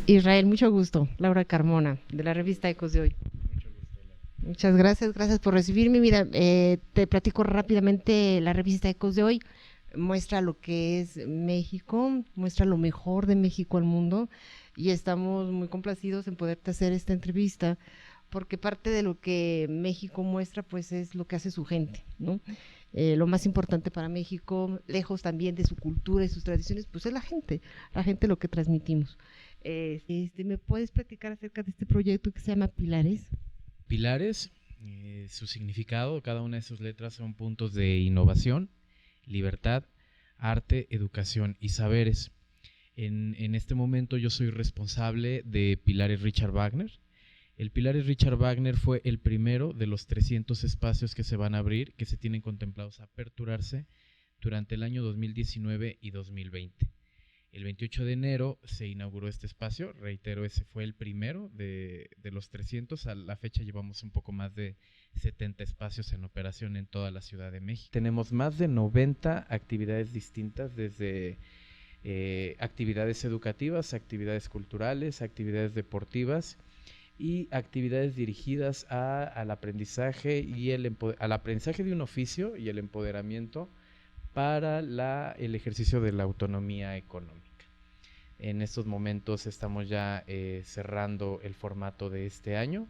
Israel, mucho gusto. Laura Carmona, de la revista Ecos de hoy. Mucho gusto, Lara. Muchas gracias, gracias por recibirme. Mira, te platico rápidamente. La revista Ecos de hoy muestra lo que es México, muestra lo mejor de México al mundo, y estamos muy complacidos en poderte hacer esta entrevista porque parte de lo que México muestra pues es lo que hace su gente, ¿no? Lo más importante para México, lejos también de su cultura y sus tradiciones, pues es la gente lo que transmitimos. ¿Me puedes platicar acerca de este proyecto que se llama Pilares? Pilares, su significado, cada una de sus letras son puntos de innovación, libertad, arte, educación y saberes. En este momento yo soy responsable de Pilares Richard Wagner. El Pilares Richard Wagner fue el primero de los 300 espacios que se van a abrir, que se tienen contemplados aperturarse durante el año 2019 y 2020. El 28 de enero se inauguró este espacio, reitero, ese fue el primero de los 300, a la fecha llevamos un poco más de 70 espacios en operación en toda la Ciudad de México. Tenemos más de 90 actividades distintas, desde actividades educativas, actividades culturales, actividades deportivas y actividades dirigidas al aprendizaje y al aprendizaje de un oficio y el empoderamiento para el ejercicio de la autonomía económica. En estos momentos estamos ya cerrando el formato de este año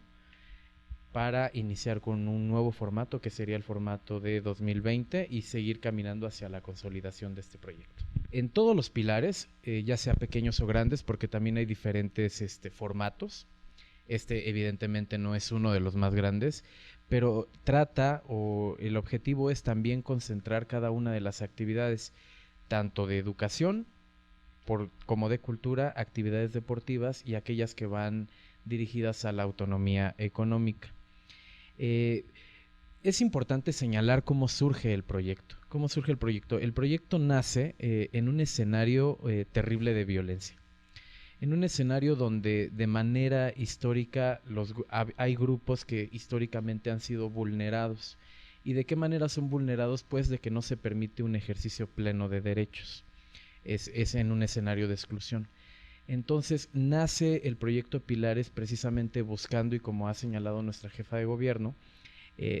para iniciar con un nuevo formato que sería el formato de 2020 y seguir caminando hacia la consolidación de este proyecto. En todos los pilares, ya sea pequeños o grandes, porque también hay diferentes formatos. Este evidentemente no es uno de los más grandes, pero el objetivo es también concentrar cada una de las actividades, tanto de educación como de cultura, actividades deportivas y aquellas que van dirigidas a la autonomía económica. Es importante señalar cómo surge el proyecto. ¿Cómo surge el proyecto? El proyecto nace en un escenario terrible de violencia. En un escenario donde de manera histórica hay grupos que históricamente han sido vulnerados. ¿Y de qué manera son vulnerados? Pues de que no se permite un ejercicio pleno de derechos. Es en un escenario de exclusión. Entonces nace el proyecto Pilares precisamente buscando, y como ha señalado nuestra jefa de gobierno,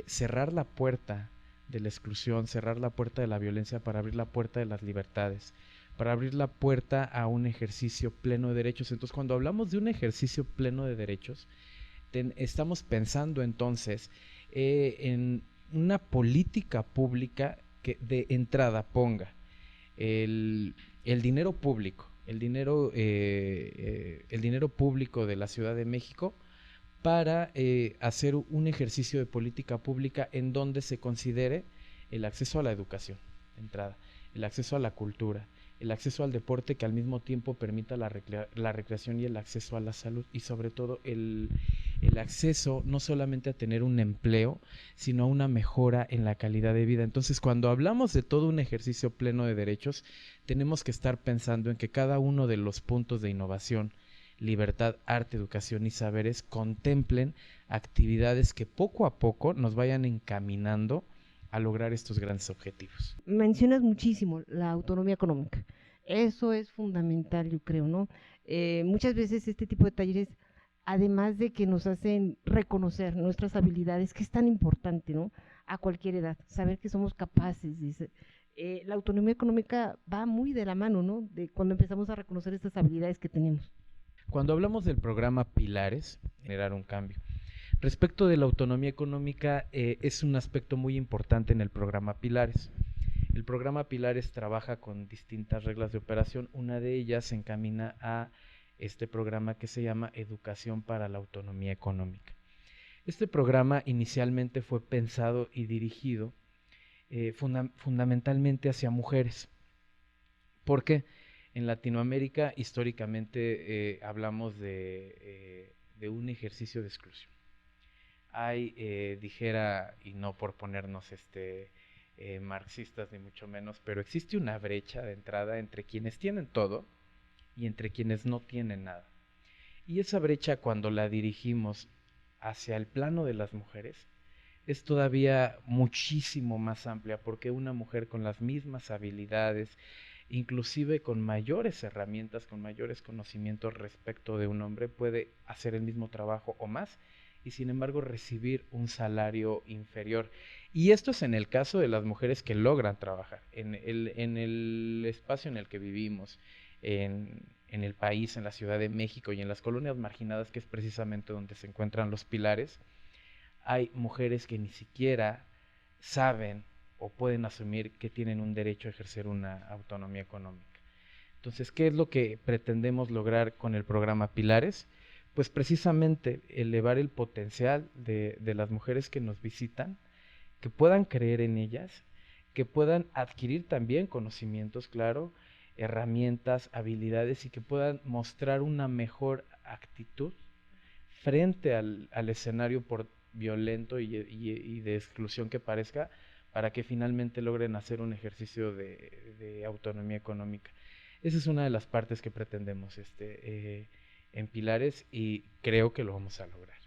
cerrar la puerta de la exclusión, cerrar la puerta de la violencia para abrir la puerta de las libertades, para abrir la puerta a un ejercicio pleno de derechos. Entonces, cuando hablamos de un ejercicio pleno de derechos, estamos pensando entonces en una política pública que de entrada ponga el dinero público, el dinero público de la Ciudad de México para hacer un ejercicio de política pública en donde se considere el acceso a la educación, de entrada, el acceso a la cultura, el acceso al deporte, que al mismo tiempo permita la recreación y el acceso a la salud, y sobre todo el acceso no solamente a tener un empleo, sino a una mejora en la calidad de vida. Entonces, cuando hablamos de todo un ejercicio pleno de derechos, tenemos que estar pensando en que cada uno de los puntos de innovación, libertad, arte, educación y saberes contemplen actividades que poco a poco nos vayan encaminando a lograr estos grandes objetivos. Mencionas muchísimo la autonomía económica. Eso es fundamental, yo creo, ¿no? Muchas veces este tipo de talleres, además de que nos hacen reconocer nuestras habilidades, que es tan importante, ¿no? A cualquier edad, saber que somos capaces de ser. La autonomía económica va muy de la mano, ¿no? De cuando empezamos a reconocer estas habilidades que tenemos. Cuando hablamos del programa Pilares, generar un cambio. Respecto de la autonomía económica, es un aspecto muy importante en el programa Pilares. El programa Pilares trabaja con distintas reglas de operación. Una de ellas se encamina a este programa que se llama Educación para la Autonomía Económica. Este programa inicialmente fue pensado y dirigido fundamentalmente hacia mujeres. ¿Por qué? En Latinoamérica históricamente hablamos de un ejercicio de exclusión. Hay, dijera, y no por ponernos marxistas ni mucho menos, pero existe una brecha de entrada entre quienes tienen todo y entre quienes no tienen nada. Y esa brecha, cuando la dirigimos hacia el plano de las mujeres, es todavía muchísimo más amplia, porque una mujer con las mismas habilidades, inclusive con mayores herramientas, con mayores conocimientos respecto de un hombre, puede hacer el mismo trabajo o más y sin embargo recibir un salario inferior. Y esto es en el caso de las mujeres que logran trabajar. En el espacio en el que vivimos, en el país, en la Ciudad de México y en las colonias marginadas, que es precisamente donde se encuentran los pilares, hay mujeres que ni siquiera saben o pueden asumir que tienen un derecho a ejercer una autonomía económica. Entonces, ¿qué es lo que pretendemos lograr con el programa Pilares? Pues precisamente elevar el potencial de las mujeres que nos visitan, que puedan creer en ellas, que puedan adquirir también conocimientos, claro, herramientas, habilidades y que puedan mostrar una mejor actitud frente al escenario por violento y de exclusión que parezca, para que finalmente logren hacer un ejercicio de autonomía económica. Esa es una de las partes que pretendemos en Pilares y creo que lo vamos a lograr.